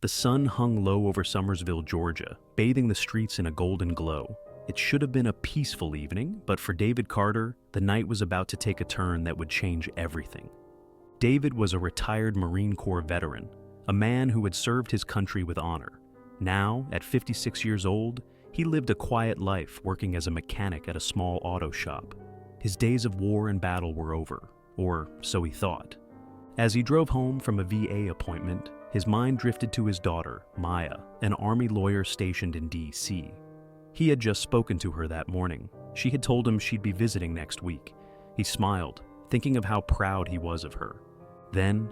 The sun hung low over Summersville, Georgia, bathing the streets in a golden glow. It should have been a peaceful evening, but for David Carter, the night was about to take a turn that would change everything. David was a retired Marine Corps veteran, a man who had served his country with honor. Now, at 56 years old, he lived a quiet life working as a mechanic at a small auto shop. His days of war and battle were over, or so he thought. As he drove home from a VA appointment, his mind drifted to his daughter, Maya, an Army lawyer stationed in D.C. He had just spoken to her that morning. She had told him she'd be visiting next week. He smiled, thinking of how proud he was of her. Then,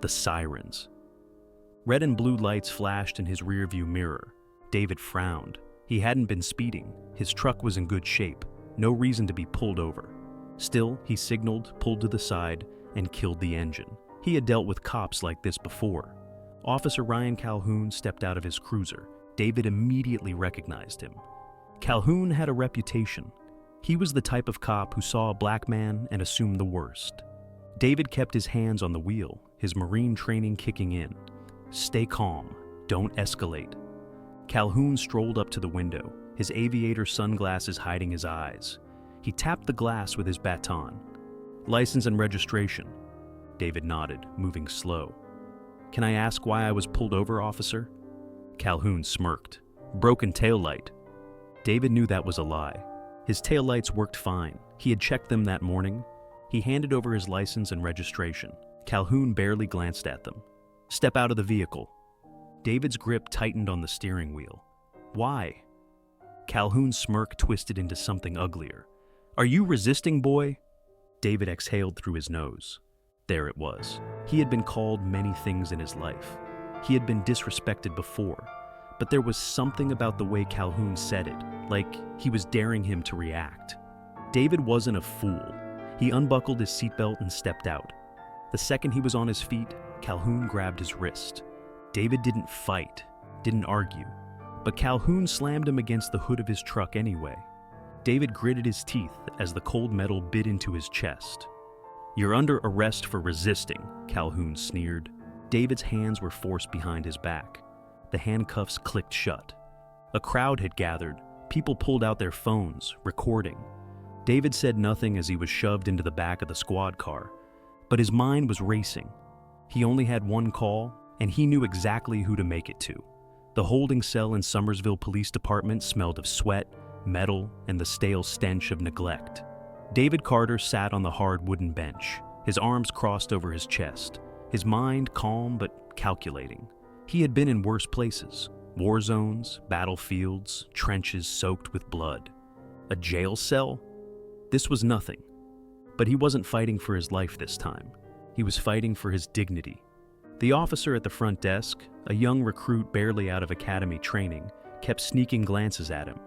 the sirens. Red and blue lights flashed in his rearview mirror. David frowned. He hadn't been speeding. His truck was in good shape. No reason to be pulled over. Still, he signaled, pulled to the side, and killed the engine. He had dealt with cops like this before. Officer Ryan Calhoun stepped out of his cruiser. David immediately recognized him. Calhoun had a reputation. He was the type of cop who saw a black man and assumed the worst. David kept his hands on the wheel, his Marine training kicking in. Stay calm. Don't escalate. Calhoun strolled up to the window, his aviator sunglasses hiding his eyes. He tapped the glass with his baton. License and registration. David nodded, moving slow. Can I ask why I was pulled over, officer? Calhoun smirked. Broken taillight. David knew that was a lie. His taillights worked fine. He had checked them that morning. He handed over his license and registration. Calhoun barely glanced at them. Step out of the vehicle. David's grip tightened on the steering wheel. Why? Calhoun's smirk twisted into something uglier. Are you resisting, boy? David exhaled through his nose. There it was. He had been called many things in his life. He had been disrespected before, but there was something about the way Calhoun said it, like he was daring him to react. David wasn't a fool. He unbuckled his seatbelt and stepped out. The second he was on his feet, Calhoun grabbed his wrist. David didn't fight, didn't argue, but Calhoun slammed him against the hood of his truck anyway. David gritted his teeth as the cold metal bit into his chest. You're under arrest for resisting, Calhoun sneered. David's hands were forced behind his back. The handcuffs clicked shut. A crowd had gathered. People pulled out their phones, recording. David said nothing as he was shoved into the back of the squad car, but his mind was racing. He only had one call, and he knew exactly who to make it to. The holding cell in Summersville Police Department smelled of sweat, metal, and the stale stench of neglect. David Carter sat on the hard wooden bench, his arms crossed over his chest, his mind calm but calculating. He had been in worse places, war zones, battlefields, trenches soaked with blood. A jail cell? This was nothing. But he wasn't fighting for his life this time. He was fighting for his dignity. The officer at the front desk, a young recruit barely out of academy training, kept sneaking glances at him.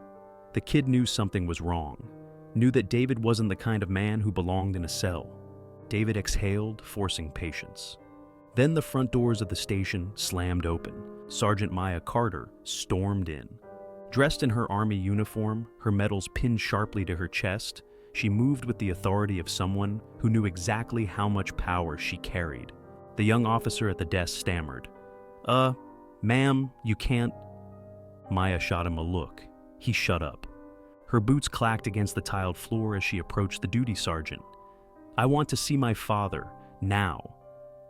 The kid knew something was wrong, knew that David wasn't the kind of man who belonged in a cell. David exhaled, forcing patience. Then the front doors of the station slammed open. Sergeant Maya Carter stormed in. Dressed in her Army uniform, her medals pinned sharply to her chest, she moved with the authority of someone who knew exactly how much power she carried. The young officer at the desk stammered. Ma'am, you can't... Maya shot him a look. He shut up. Her boots clacked against the tiled floor as she approached the duty sergeant. I want to see my father, now.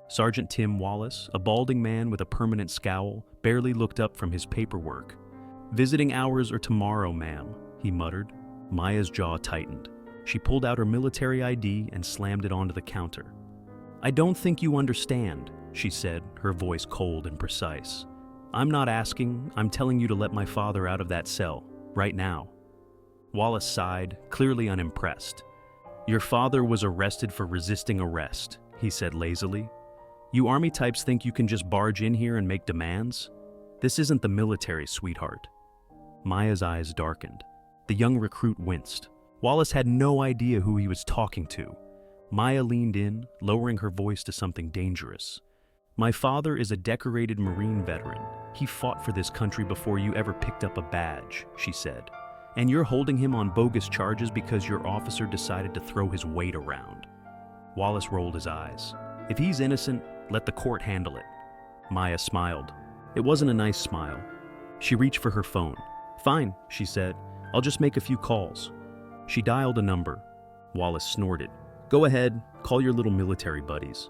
Sergeant Tim Wallace, a balding man with a permanent scowl, barely looked up from his paperwork. Visiting hours are tomorrow, ma'am, he muttered. Maya's jaw tightened. She pulled out her military ID and slammed it onto the counter. I don't think you understand, she said, her voice cold and precise. I'm not asking, I'm telling you to let my father out of that cell, right now. Wallace sighed, clearly unimpressed. Your father was arrested for resisting arrest, he said lazily. You Army types think you can just barge in here and make demands? This isn't the military, sweetheart. Maya's eyes darkened. The young recruit winced. Wallace had no idea who he was talking to. Maya leaned in, lowering her voice to something dangerous. My father is a decorated Marine veteran. He fought for this country before you ever picked up a badge, she said. And you're holding him on bogus charges because your officer decided to throw his weight around. Wallace rolled his eyes. If he's innocent, let the court handle it. Maya smiled. It wasn't a nice smile. She reached for her phone. "Fine," she said. "I'll just make a few calls." She dialed a number. Wallace snorted. "Go ahead, call your little military buddies."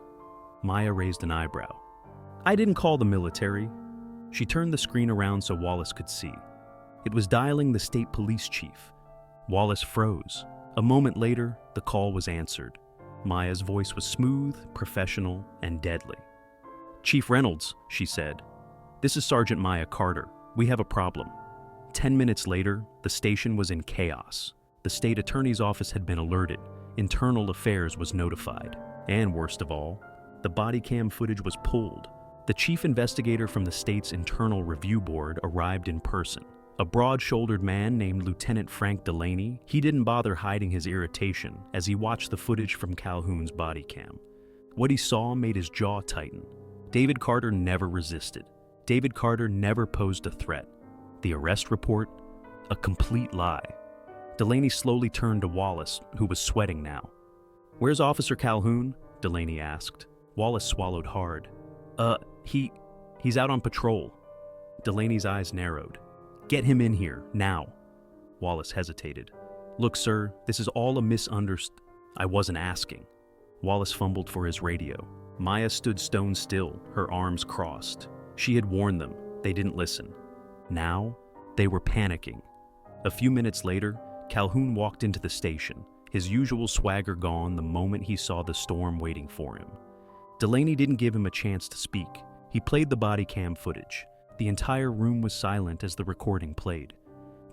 Maya raised an eyebrow. "I didn't call the military." She turned the screen around so Wallace could see. It was dialing the state police chief. Wallace froze. A moment later, the call was answered. Maya's voice was smooth, professional, and deadly. "Chief Reynolds," she said. "This is Sergeant Maya Carter. We have a problem." 10 minutes later, the station was in chaos. The state attorney's office had been alerted. Internal Affairs was notified. And worst of all, the body cam footage was pulled. The chief investigator from the state's Internal Review Board arrived in person. A broad-shouldered man named Lieutenant Frank Delaney. He didn't bother hiding his irritation as he watched the footage from Calhoun's body cam. What he saw made his jaw tighten. David Carter never resisted. David Carter never posed a threat. The arrest report? A complete lie. Delaney slowly turned to Wallace, who was sweating now. "Where's Officer Calhoun?" Delaney asked. Wallace swallowed hard. He's out on patrol." Delaney's eyes narrowed. "Get him in here, now." Wallace hesitated. "Look, sir, this is all a misunderstanding. I wasn't asking." Wallace fumbled for his radio. Maya stood stone still, her arms crossed. She had warned them. They didn't listen. Now, they were panicking. A few minutes later, Calhoun walked into the station, his usual swagger gone the moment he saw the storm waiting for him. Delaney didn't give him a chance to speak. He played the body cam footage. The entire room was silent as the recording played.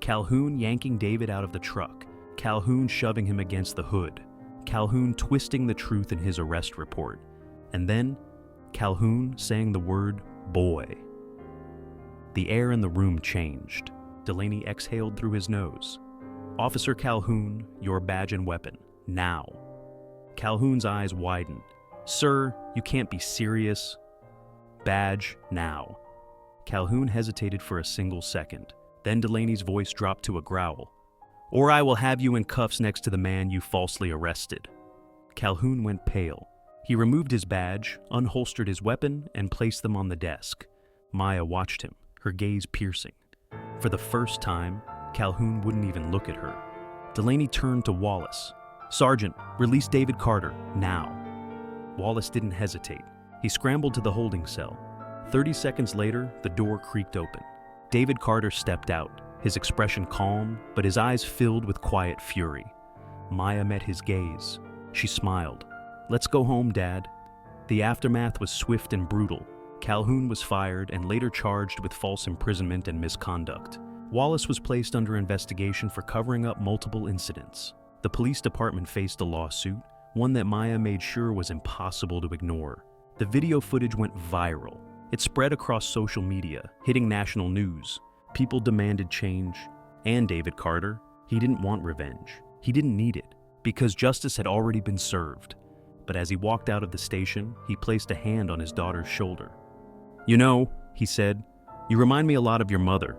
Calhoun yanking David out of the truck, Calhoun shoving him against the hood, Calhoun twisting the truth in his arrest report, and then Calhoun saying the word boy. The air in the room changed. Delaney exhaled through his nose. "Officer Calhoun, your badge and weapon, now." Calhoun's eyes widened. "Sir, you can't be serious." "Badge, now." Calhoun hesitated for a single second. Then Delaney's voice dropped to a growl. "Or I will have you in cuffs next to the man you falsely arrested." Calhoun went pale. He removed his badge, unholstered his weapon, and placed them on the desk. Maya watched him, her gaze piercing. For the first time, Calhoun wouldn't even look at her. Delaney turned to Wallace. "Sergeant, release David Carter, now." Wallace didn't hesitate. He scrambled to the holding cell. 30 seconds later, the door creaked open. David Carter stepped out, his expression calm, but his eyes filled with quiet fury. Maya met his gaze. She smiled. "Let's go home, Dad." The aftermath was swift and brutal. Calhoun was fired and later charged with false imprisonment and misconduct. Wallace was placed under investigation for covering up multiple incidents. The police department faced a lawsuit, one that Maya made sure was impossible to ignore. The video footage went viral. It spread across social media, hitting national news. People demanded change. And David Carter, he didn't want revenge. He didn't need it, because justice had already been served. But as he walked out of the station, he placed a hand on his daughter's shoulder. "You know," he said, "you remind me a lot of your mother."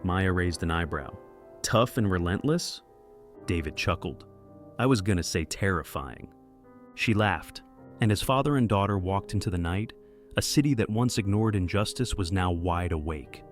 Maya raised an eyebrow. "Tough and relentless?" David chuckled. "I was gonna say terrifying." She laughed, and as father and daughter walked into the night, a city that once ignored injustice was now wide awake.